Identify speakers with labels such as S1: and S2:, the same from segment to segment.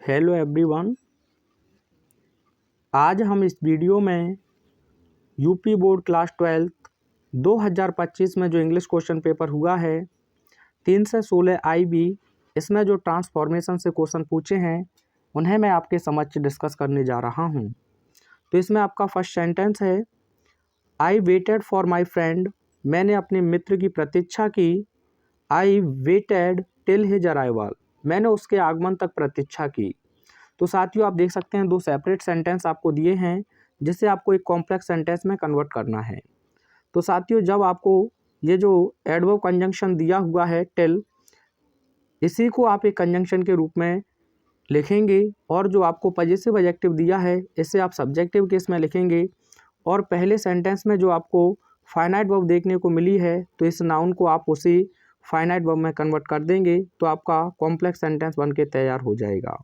S1: Hello everyone. आज हम इस वीडियो में यूपी बोर्ड क्लास 12 2025 में जो इंग्लिश क्वेश्चन पेपर हुआ है 3 से 16 IB, इसमें जो ट्रांसफॉर्मेशन से क्वेश्चन पूछे हैं उन्हें मैं आपके समक्ष डिस्कस करने जा रहा हूं। तो इसमें आपका फर्स्ट सेंटेंस है, I waited for my friend. मैंने अपने मित्र की प्रतीक्षा की। I waited till his arrival. मैंने उसके आगमन तक प्रतीक्षा की। तो साथियों आप देख सकते हैं दो सेपरेट सेंटेंस आपको दिए हैं जिसे आपको एक कॉम्प्लेक्स सेंटेंस में कन्वर्ट करना है। तो साथियों जब आपको ये जो एडवर्ब कंजंक्शन दिया हुआ है टिल, इसी को आप एक कंजंक्शन के रूप में लिखेंगे और जो आपको पजेसिव एडजेक्टिव दिया है इसे आप सब्जेक्टिव केस में लिखेंगे। और पहले सेंटेंस में जो आपको फाइनाइट वर्ब देखने को मिली है तो इस नाउन को आप उसी फाइनाइट वर्ब में कन्वर्ट कर देंगे तो आपका कॉम्प्लेक्स सेंटेंस बन के तैयार हो जाएगा।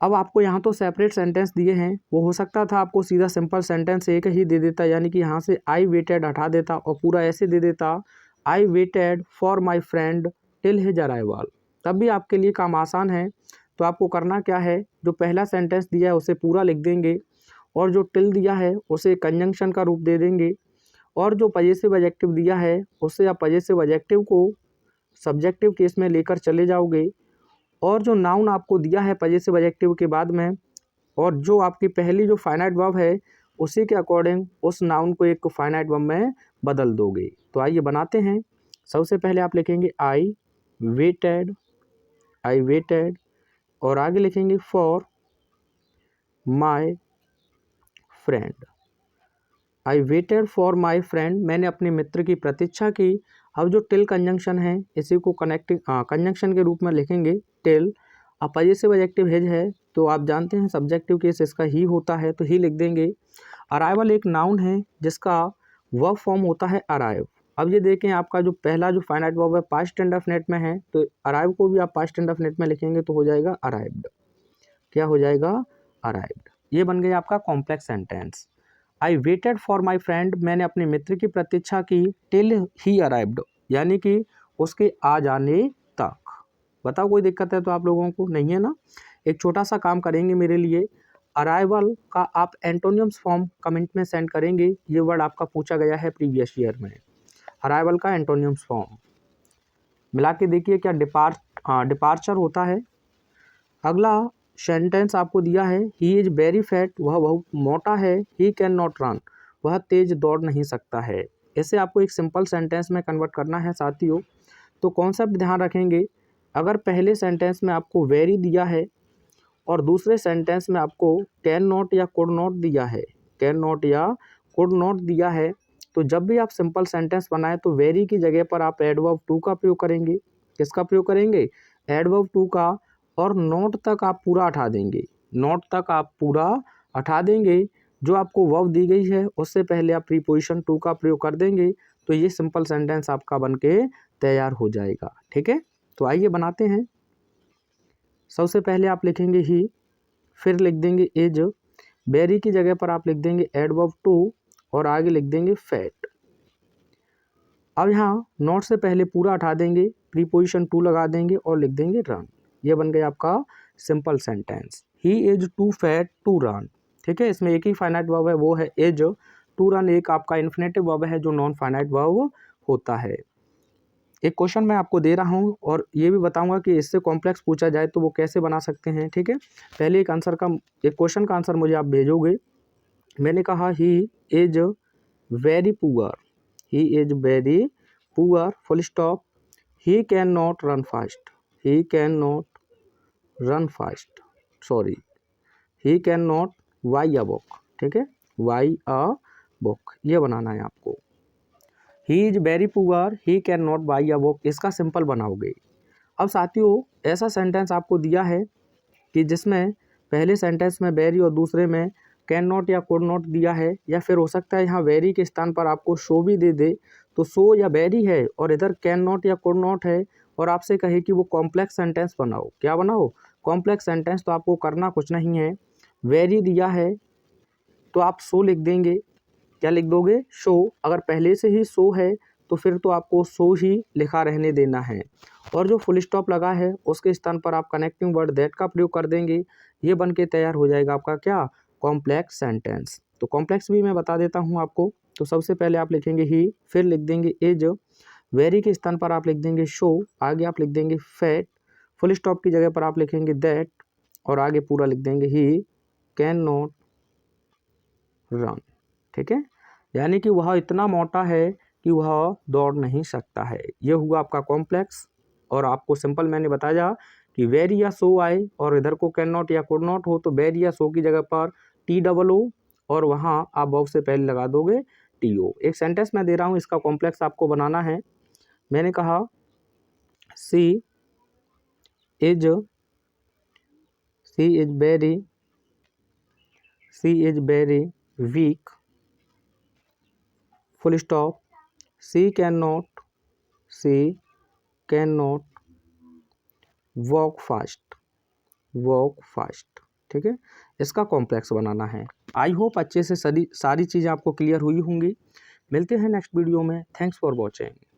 S1: अब आपको यहाँ तो सेपरेट सेंटेंस दिए हैं, वो हो सकता था आपको सीधा सिंपल सेंटेंस एक ही दे देता, यानी कि यहाँ से आई वेटेड हटा देता और पूरा ऐसे दे देता, I waited for my friend till his arrival, तब भी आपके लिए काम आसान है। तो आपको करना क्या है, जो पहला सेंटेंस दिया है उसे पूरा लिख देंगे और जो टिल दिया है उसे कंजंक्शन का रूप दे देंगे और जो पजेसिव एडजेक्टिव दिया है उससे आप पजेसिव एडजेक्टिव को सब्जेक्टिव केस में लेकर चले जाओगे और जो नाउन आपको दिया है पजेसिव एडजेक्टिव के बाद में और जो आपकी पहली जो फाइनाइट वर्ब है उसी के अकॉर्डिंग उस नाउन को एक फाइनाइट वर्ब में बदल दोगे। तो आइए बनाते हैं। सबसे पहले आप लिखेंगे आई वेटेड और आगे लिखेंगे for my friend. I waited for my friend, मैंने अपने मित्र की प्रतीक्षा की। अब जो टिल कंजंक्शन है इसी को कनेक्टिंग कंजंक्शन के रूप में लिखेंगे टिल। अब पजेसिव एडजेक्टिव हिज है तो आप जानते हैं सब्जेक्टिव केस इसका ही होता है तो ही लिख देंगे। अराइवल एक नाउन है जिसका वर्ब फॉर्म होता है अराइव। अब ये देखें आपका जो पहला जो फाइनाइट वर्ब है पास्ट इंडेफिनिट में है तो अराइव को भी आप पास्ट इंडेफिनिट में लिखेंगे तो हो जाएगा अराइव्ड। क्या हो जाएगा? अराइव्ड। ये बन गया आपका complex sentence. I waited for my friend, मैंने अपने मित्र की प्रतीक्षा की टिल ही अराइव्ड, यानी कि उसके आ जाने तक। बताओ कोई दिक्कत है तो आप लोगों को नहीं है ना? एक छोटा सा काम करेंगे मेरे लिए, अराइवल का आप एंटोनियम्स फॉर्म कमेंट में सेंड करेंगे। ये वर्ड आपका पूछा गया है प्रीवियस ईयर में, अराइवल का एंटोनियम्स फॉर्म मिला के देखिए क्या डिपार्चर होता है। अगला सेंटेंस आपको दिया है, ही इज वेरी फैट, वह बहुत मोटा है। ही कैन नॉट रन, वह तेज दौड़ नहीं सकता है। इसे आपको एक सिंपल सेंटेंस में कन्वर्ट करना है साथियों। तो कॉन्सेप्ट ध्यान रखेंगे, अगर पहले सेंटेंस में आपको वेरी दिया है और दूसरे सेंटेंस में आपको कैन नॉट या कुड नॉट दिया है, कैन नॉट या कुड नॉट दिया है, तो जब भी आप सिंपल सेंटेंस बनाए तो वेरी की जगह पर आप एडवर्ब टू का प्रयोग करेंगे। किसका प्रयोग करेंगे? एडवर्ब टू का। और नॉट तक आप पूरा हटा देंगे, नॉट तक आप पूरा हटा देंगे। जो आपको वर्ब दी गई है उससे पहले आप प्रीपोजिशन टू का प्रयोग कर देंगे तो ये सिंपल सेंटेंस आपका बनके तैयार हो जाएगा। ठीक है, तो आइए बनाते हैं। सबसे पहले आप लिखेंगे ही, फिर लिख देंगे इज, वेरी की जगह पर आप लिख देंगे एडवर्ब टू और आगे लिख देंगे फैट। अब यहाँ नॉट से पहले पूरा हटा देंगे, प्रीपोजिशन टू लगा देंगे और लिख देंगे रन। ये बन गया आपका simple sentence, he is too fat to run. ठीक है, इसमें एक ही फाइनाइट वर्ब है वो है इज, टू रन एक आपका इन्फिनेटिव वर्ब है जो नॉन फाइनाइट वर्ब होता है। एक क्वेश्चन मैं आपको दे रहा हूँ और ये भी बताऊंगा कि इससे कॉम्प्लेक्स पूछा जाए तो वो कैसे बना सकते हैं। ठीक है, पहले एक क्वेश्चन का आंसर मुझे आप भेजोगे। मैंने कहा he is very poor, he is very poor full stop, he can not run fast, he can not run fast, sorry, he can not why a book. ठीक है, वाई अ बुक ये बनाना है आपको। He is very poor, he can not by a book, इसका simple बनाओगे। अब साथियों ऐसा सेंटेंस आपको दिया है कि जिसमें पहले सेंटेंस में वेरी और दूसरे में कैन नॉट या कुड नॉट दिया है, या फिर हो सकता है यहाँ वेरी के स्थान पर आपको शो भी दे दे, तो शो या वेरी है और इधर कैन नॉट या कुड नॉट है और आपसे कहे कि वो कॉम्प्लेक्स सेंटेंस बनाओ। क्या बनाओ? Complex sentence. तो आपको करना कुछ नहीं है, वेरी दिया है तो आप शो लिख देंगे। क्या लिख दोगे? शो। अगर पहले से ही शो है तो फिर तो आपको सो ही लिखा रहने देना है। और जो फुल स्टॉप लगा है उसके स्थान पर आप कनेक्टिंग वर्ड दैट का प्रयोग कर देंगे। ये बन के तैयार हो जाएगा आपका क्या, कॉम्प्लेक्स सेंटेंस। तो कॉम्प्लेक्स भी मैं बता देता हूँ आपको। तो सबसे पहले आप लिखेंगे ही, फिर लिख देंगे इज, वेरी के स्थान पर आप लिख देंगे शो, आगे आप लिख देंगे फैट, फुल स्टॉप की जगह पर आप लिखेंगे दैट और आगे पूरा लिख देंगे ही कैन नॉट रन। ठीक है, यानी कि वह इतना मोटा है कि वह दौड़ नहीं सकता है। यह हुआ आपका कॉम्प्लेक्स। और आपको सिंपल मैंने बताया कि वेरी या सो आए और इधर को कैन नॉट या कुड नॉट हो तो वेरी या सो की जगह पर TOO और वहाँ आप वर्ब से पहले लगा दोगे TO। एक सेंटेंस मैं दे रहा हूँ, इसका कॉम्प्लेक्स आपको बनाना है। मैंने कहा she is very weak, full stop, she can not walk fast. ठीक है, इसका कॉम्प्लेक्स बनाना है। आई होप अच्छे से सारी चीज़ें आपको क्लियर हुई होंगी। मिलते हैं नेक्स्ट वीडियो में। Thanks for watching.